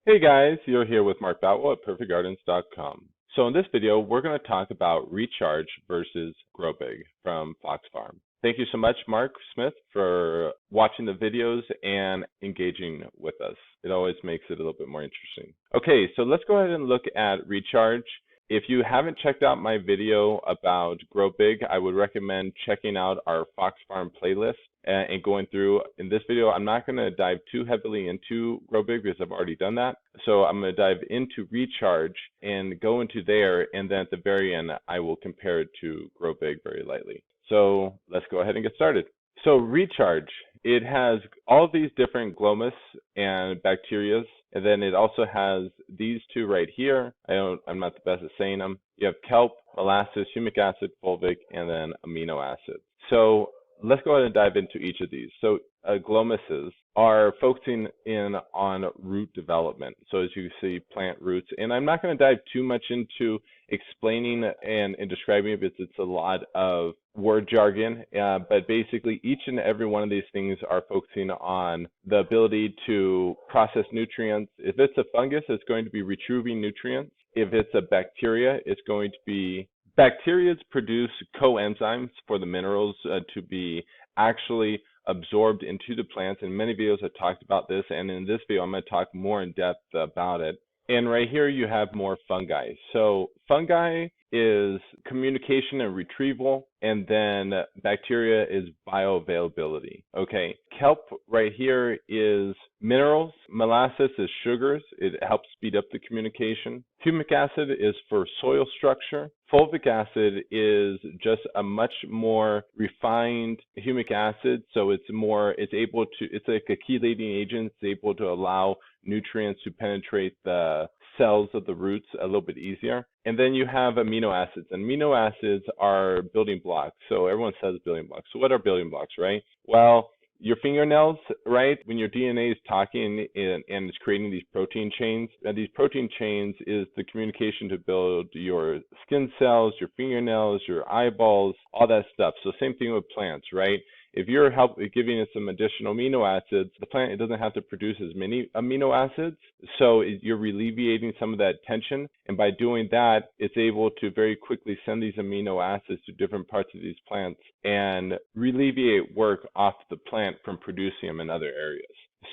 Hey guys, you're here with Mark Boutwell at PerfectGardens.com. So in this video, we're going to talk about recharge versus grow big from Fox Farm. Thank you so much, Mark Smith, for watching the videos and engaging with us. It always makes it a little bit more interesting. Okay, so let's go ahead and look at recharge. If you haven't checked out my video about Grow Big, I would recommend checking out our Fox Farm playlist and going through. In this video, I'm not going to dive too heavily into Grow Big because I've already done that. So I'm going to dive into Recharge and go into there, and then at the very end, I will compare it to Grow Big very lightly. So let's go ahead and get started. So Recharge, it has all these different glomus and bacterias, and then it also has these two right here. I'm not the best at saying them. You have kelp, molasses, humic acid, fulvic, and then amino acid. So let's go ahead and dive into each of these. So glomuses are focusing in on root development. So as you see, plant roots. And I'm not going to dive too much into explaining and describing it because it's a lot of word jargon. But basically, each and every one of these things are focusing on the ability to process nutrients. If it's a fungus, it's going to be retrieving nutrients. If it's a bacteria, it's going to be bacteria produce coenzymes for the minerals to be actually absorbed into the plants. In many videos I've talked about this, and in this video I'm going to talk more in depth about it. And right here you have more fungi. So fungi is communication and retrieval, and then bacteria is bioavailability. Okay, kelp right here is minerals. Molasses is sugars. It helps speed up the communication. Humic acid is for soil structure. Fulvic acid is just a much more refined humic acid, so it's like a chelating agent. It's able to allow nutrients to penetrate the cells of the roots a little bit easier. And then you have amino acids. Amino acids are building blocks. So everyone says building blocks. So what are building blocks, right? Well, your fingernails, right? When your DNA is talking and it's creating these protein chains, and these protein chains is the communication to build your skin cells, your fingernails, your eyeballs, all that stuff. So same thing with plants, right? If you're giving it some additional amino acids, the plant, it doesn't have to produce as many amino acids. So you're alleviating some of that tension. And by doing that, it's able to very quickly send these amino acids to different parts of these plants and alleviate work off the plant from producing them in other areas.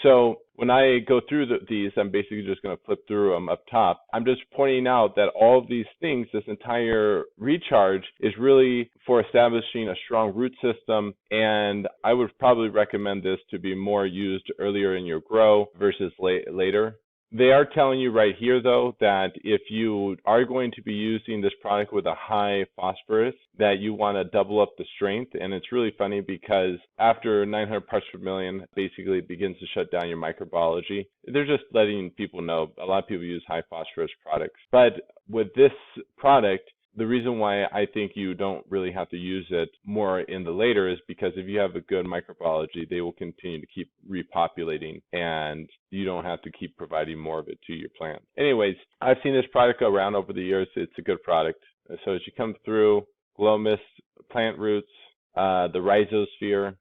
So when I go through these, I'm basically just going to flip through them up top. I'm just pointing out that all of these things, this entire recharge is really for establishing a strong root system, and I would probably recommend this to be more used earlier in your grow versus later. They are telling you right here, though, that if you are going to be using this product with a high phosphorus, that you want to double up the strength. And it's really funny because after 900 parts per million, basically it begins to shut down your microbiology. They're just letting people know. A lot of people use high phosphorus products. But with this product, the reason why I think you don't really have to use it more in the later is because if you have a good microbiology, they will continue to keep repopulating and you don't have to keep providing more of it to your plant. Anyways, I've seen this product go around over the years. It's a good product. So as you come through, glomus, plant roots, the rhizosphere,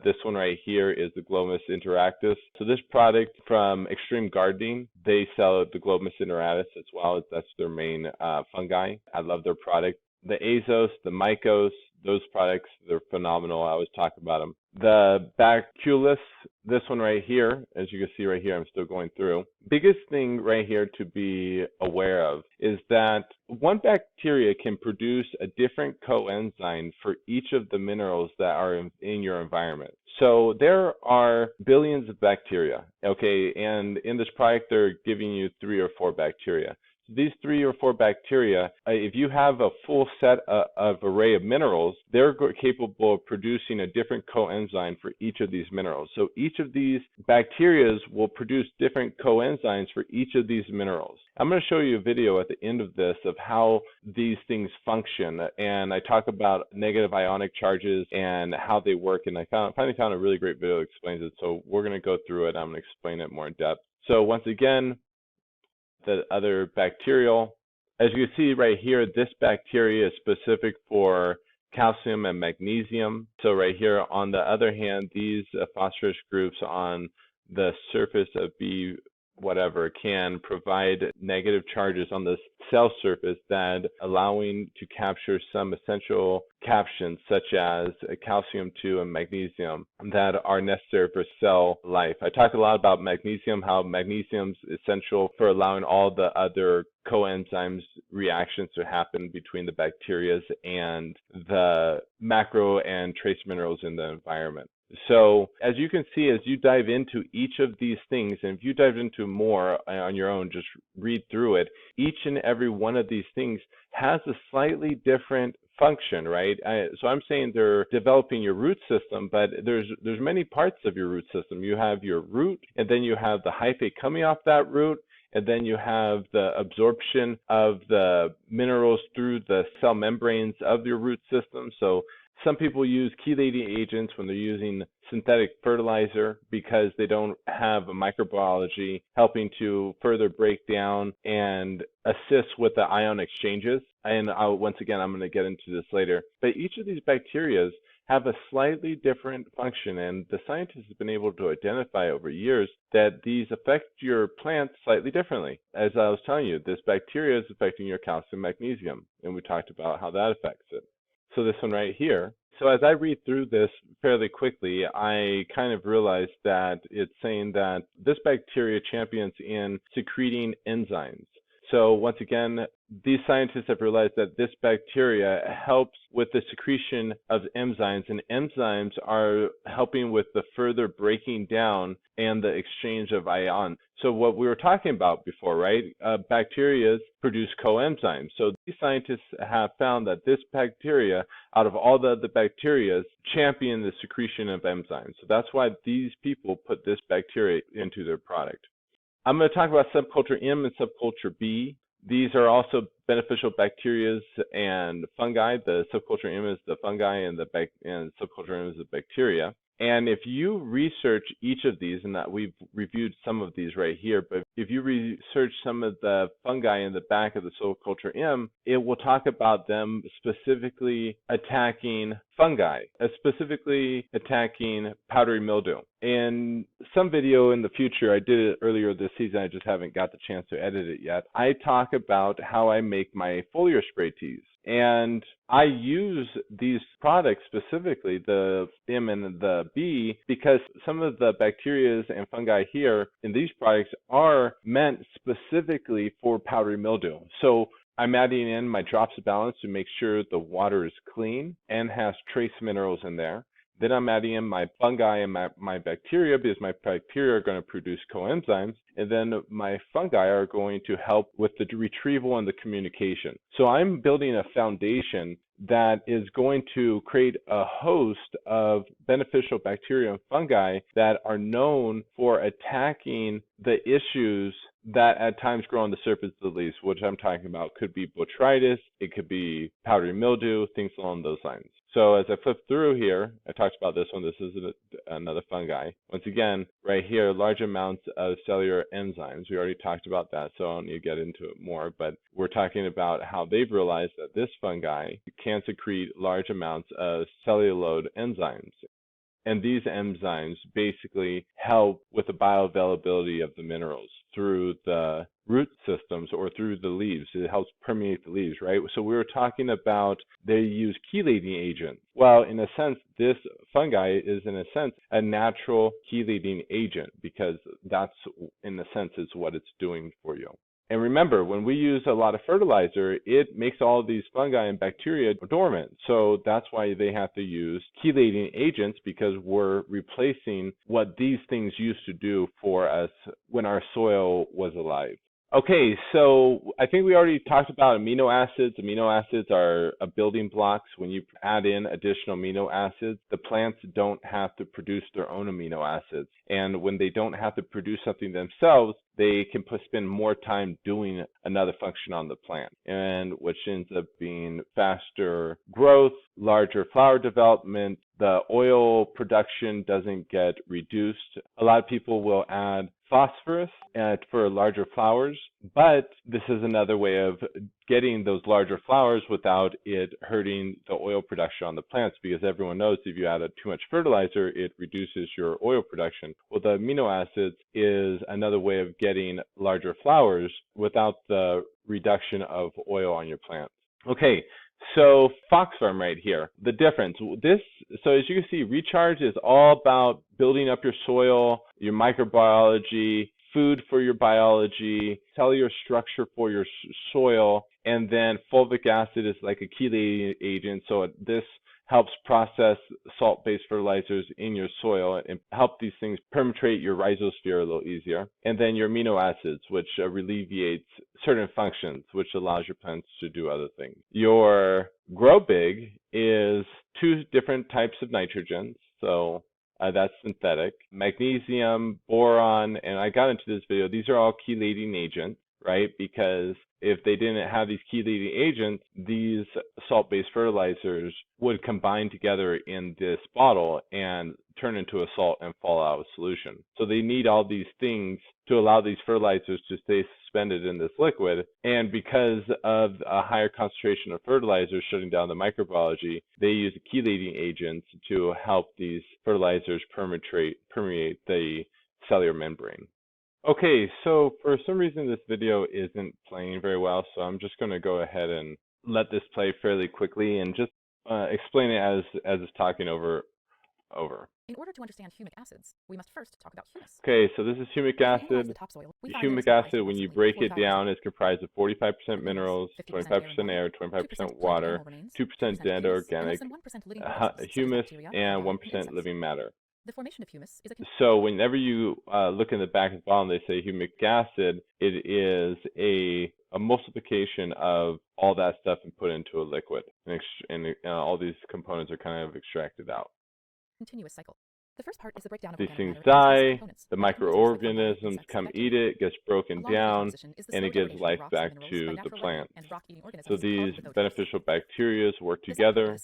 this one right here is the Glomus interactus. So this product from Extreme Gardening, they sell the Glomus interactus as well. That's their main fungi. I love their product. The Azos, the Mycos, those products, they're phenomenal. I always talk about them. The Bacterial, this one right here, as you can see right here, I'm still going through. Biggest thing right here to be aware of is that one bacteria can produce a different coenzyme for each of the minerals that are in your environment. So there are billions of bacteria, okay, and in this product, they're giving you 3 or 4 bacteria. These 3 or 4 bacteria, if you have a full set of array of minerals, they're capable of producing a different coenzyme for each of these minerals. So each of these bacteria will produce different coenzymes for each of these minerals. I'm going to show you a video at the end of this of how these things function, and I talk about negative ionic charges and how they work, and I finally found a really great video that explains it. So we're going to go through it. I'm going to explain it more in depth. So once again, the other bacterial. As you can see right here, this bacteria is specific for calcium and magnesium. So right here, on the other hand, these phosphorus groups on the surface of B whatever can provide negative charges on the cell surface that allowing to capture some essential captions such as calcium 2 and magnesium that are necessary for cell life. I talk a lot about magnesium, how magnesium is essential for allowing all the other coenzymes reactions to happen between the bacteria and the macro and trace minerals in the environment. So as you can see, as you dive into each of these things, and if you dive into more on your own, just read through it, each and every one of these things has a slightly different function, right? So I'm saying they're developing your root system, but there's many parts of your root system. You have your root, and then you have the hyphae coming off that root, and then you have the absorption of the minerals through the cell membranes of your root system. So some people use chelating agents when they're using synthetic fertilizer because they don't have a microbiology helping to further break down and assist with the ion exchanges. And once again, I'm going to get into this later. But each of these bacteria have a slightly different function, and the scientists have been able to identify over years that these affect your plants slightly differently. As I was telling you, this bacteria is affecting your calcium magnesium, and we talked about how that affects it. So this one right here. So as I read through this fairly quickly, I kind of realized that it's saying that this bacteria champions in secreting enzymes. So once again, these scientists have realized that this bacteria helps with the secretion of enzymes, and enzymes are helping with the further breaking down and the exchange of ions. So what we were talking about before, right? Bacteria produce coenzymes. So these scientists have found that this bacteria, out of all the other bacteria, champion the secretion of enzymes. So that's why these people put this bacteria into their product. I'm going to talk about subculture M and subculture B. These are also beneficial bacteria and fungi. The subculture M is the fungi, and subculture M is the bacteria. And if you research each of these, and that we've reviewed some of these right here, but if you research some of the fungi in the back of the subculture M, it will talk about them specifically attacking fungi, specifically attacking powdery mildew. In some video in the future, I did it earlier this season, I just haven't got the chance to edit it yet, I talk about how I make my foliar spray teas. And I use these products specifically, the M and the B, because some of the bacteria and fungi here in these products are meant specifically for powdery mildew. So I'm adding in my drops of balance to make sure the water is clean and has trace minerals in there. Then I'm adding in my fungi and my bacteria, because my bacteria are going to produce coenzymes, and then my fungi are going to help with the retrieval and the communication. So I'm building a foundation that is going to create a host of beneficial bacteria and fungi that are known for attacking the issues that at times grow on the surface of the leaves, which I'm talking about could be botrytis, it could be powdery mildew, things along those lines. So as I flip through here, I talked about this one. This is another fungi. Once again, right here, large amounts of cellular enzymes. We already talked about that, so I don't need to get into it more. But we're talking about how they've realized that this fungi can secrete large amounts of celluloid enzymes. And these enzymes basically help with the bioavailability of the minerals through the root systems or through the leaves. It helps permeate the leaves, right? So we were talking about they use chelating agents. Well, in a sense, this fungi is in a sense a natural chelating agent, because that's in a sense is what it's doing for you. And remember, when we use a lot of fertilizer, it makes all of these fungi and bacteria dormant. So that's why they have to use chelating agents, because we're replacing what these things used to do for us when our soil was alive. Okay, so I think we already talked about amino acids. Amino acids are building blocks. When you add in additional amino acids, the plants don't have to produce their own amino acids. And when they don't have to produce something themselves, they can spend more time doing another function on the plant, and which ends up being faster growth, larger flower development. The oil production doesn't get reduced. A lot of people will add phosphorus for larger flowers, but this is another way of getting those larger flowers without it hurting the oil production on the plants, because everyone knows if you add too much fertilizer, it reduces your oil production. Well, the amino acids is another way of getting larger flowers without the reduction of oil on your plants. Okay, so Fox Farm right here, the difference. So as you can see, recharge is all about building up your soil, your microbiology, food for your biology, cellular structure for your soil, and then fulvic acid is like a chelating agent. So this helps process salt-based fertilizers in your soil and help these things penetrate your rhizosphere a little easier. And then your amino acids, which alleviates certain functions, which allows your plants to do other things. Your grow big is two different types of nitrogens. So that's synthetic. Magnesium, boron, and I got into this video, these are all chelating agents, right? Because if they didn't have these chelating agents, these salt-based fertilizers would combine together in this bottle and turn into a salt and fall out of solution. So they need all these things to allow these fertilizers to stay suspended in this liquid. And because of a higher concentration of fertilizers shutting down the microbiology, they use chelating agents to help these fertilizers permeate the cellular membrane. Okay, so for some reason this video isn't playing very well, so I'm just going to go ahead and let this play fairly quickly and just explain it as it's talking over. In order to understand humic acids, we must first talk about humus. Okay, so this is humic acid. Humic acid, when you break it down, is comprised of 45% minerals, 25% air, 25% water, 2% dead organic humus, and 1% living matter. The formation of humus is so whenever you look in the back and bottom, they say humic acid, it is a emulsification of all that stuff and put into a liquid. And all these components are kind of extracted out. Continuous cycle. The first part is the breakdown of these things die, the microorganisms come eat it, gets broken down, and it gives life back to the plant. So these beneficial bacteria work together.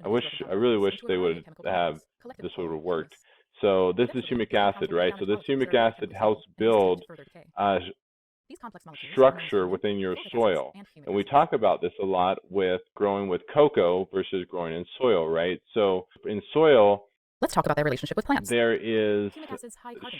I really wish they would have, this would have worked. So this is humic acid, right? So this humic acid helps build structure within your soil. And we talk about this a lot with growing with cocoa versus growing in soil, right? So in soil, let's talk about their relationship with plants. There is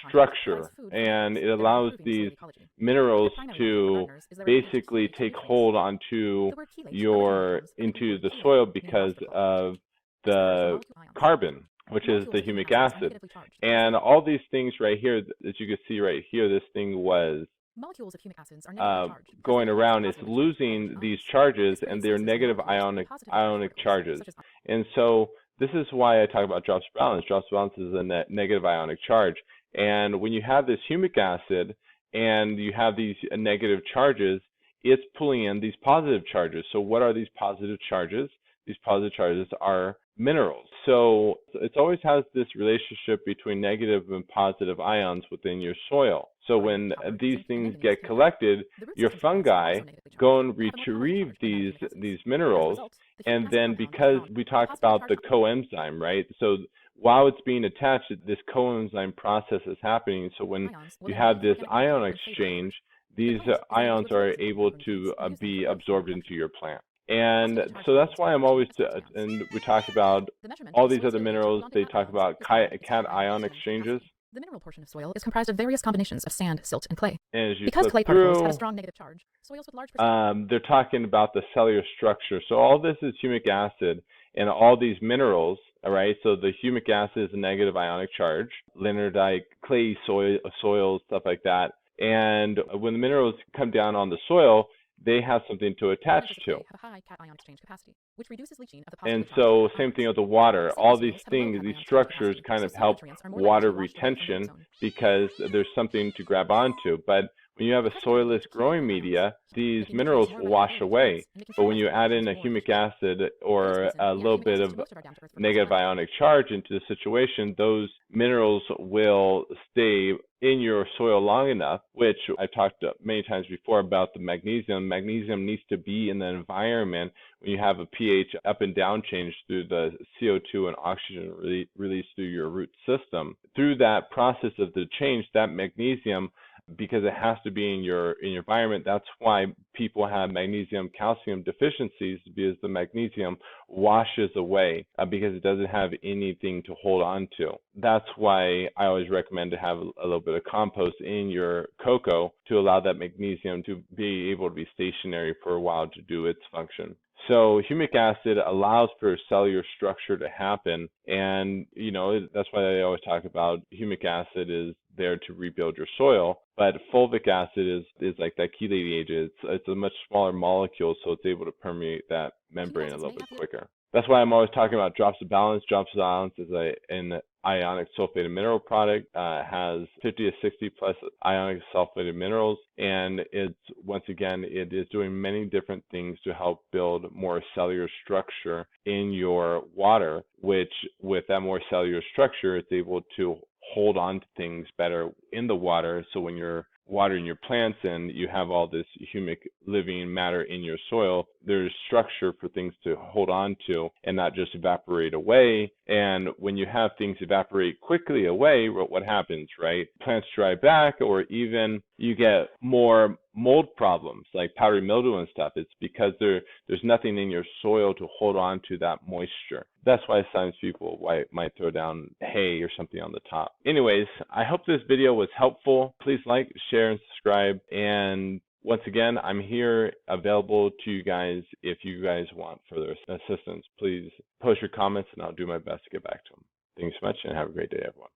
structure, and it allows these minerals to basically take hold onto into the soil because of the carbon, which is the humic acid. And all these things right here, as you can see right here, this thing was molecules of humic acids are going around, it's losing these charges, and they're negative ionic charges. And so this is why I talk about drops balance. Drops balance is a negative ionic charge. And when you have this humic acid and you have these negative charges, it's pulling in these positive charges. So what are these positive charges? These positive charges are minerals. So it always has this relationship between negative and positive ions within your soil. So when these things get collected, your fungi go and retrieve these minerals, and then because we talked about the coenzyme, right? So while it's being attached, this coenzyme process is happening. So when you have this ion exchange, these ions are able to be absorbed into your plant. And so that's why I'm always, and we talk about all these other minerals, they talk about cation exchanges. The mineral portion of soil is comprised of various combinations of sand, silt, and clay. And as you because clay particles have a strong negative charge, soils with large they're talking about the cellular structure. So all this is humic acid and all these minerals, all right? So the humic acid is a negative ionic charge, lignite, clay soils, stuff like that. And when the minerals come down on the soil, they have something to attach to. And so same thing with the water. All these things, these structures kind of help water retention because there's something to grab onto. But when you have a soilless growing media, these minerals will wash away. But when you add in a humic acid or a little bit of negative ionic charge into the situation, those minerals will stay in your soil long enough, which I've talked many times before about the magnesium. Magnesium needs to be in the environment when you have a pH up and down change through the CO2 and oxygen released through your root system. Through that process of the change, that magnesium because it has to be in your environment. That's why people have magnesium calcium deficiencies, because the magnesium washes away because it doesn't have anything to hold on to. That's why I always recommend to have a little bit of compost in your cocoa to allow that magnesium to be able to be stationary for a while to do its function. So humic acid allows for cellular structure to happen, and that's why I always talk about humic acid is there to rebuild your soil, but fulvic acid is like that chelating agent. It's a much smaller molecule, so it's able to permeate that membrane a little bit quicker. That's why I'm always talking about drops of balance. Drops of balance is an ionic sulfated mineral product, has 50 to 60 plus ionic sulfated minerals, and once again, it is doing many different things to help build more cellular structure in your water, which with that more cellular structure, it's able to hold on to things better in the water. So when you're watering your plants and you have all this humic living matter in your soil, there's structure for things to hold on to and not just evaporate away. And when you have things evaporate quickly away, what happens, right? Plants dry back, or even you get more mold problems like powdery mildew and stuff. It's because there's nothing in your soil to hold on to that moisture. That's why sometimes people might throw down hay or something on the top. Anyways, I hope this video was helpful. Please like, share, and subscribe. And once again, I'm here available to you guys if you guys want further assistance. Please post your comments and I'll do my best to get back to them. Thanks so much and have a great day, everyone.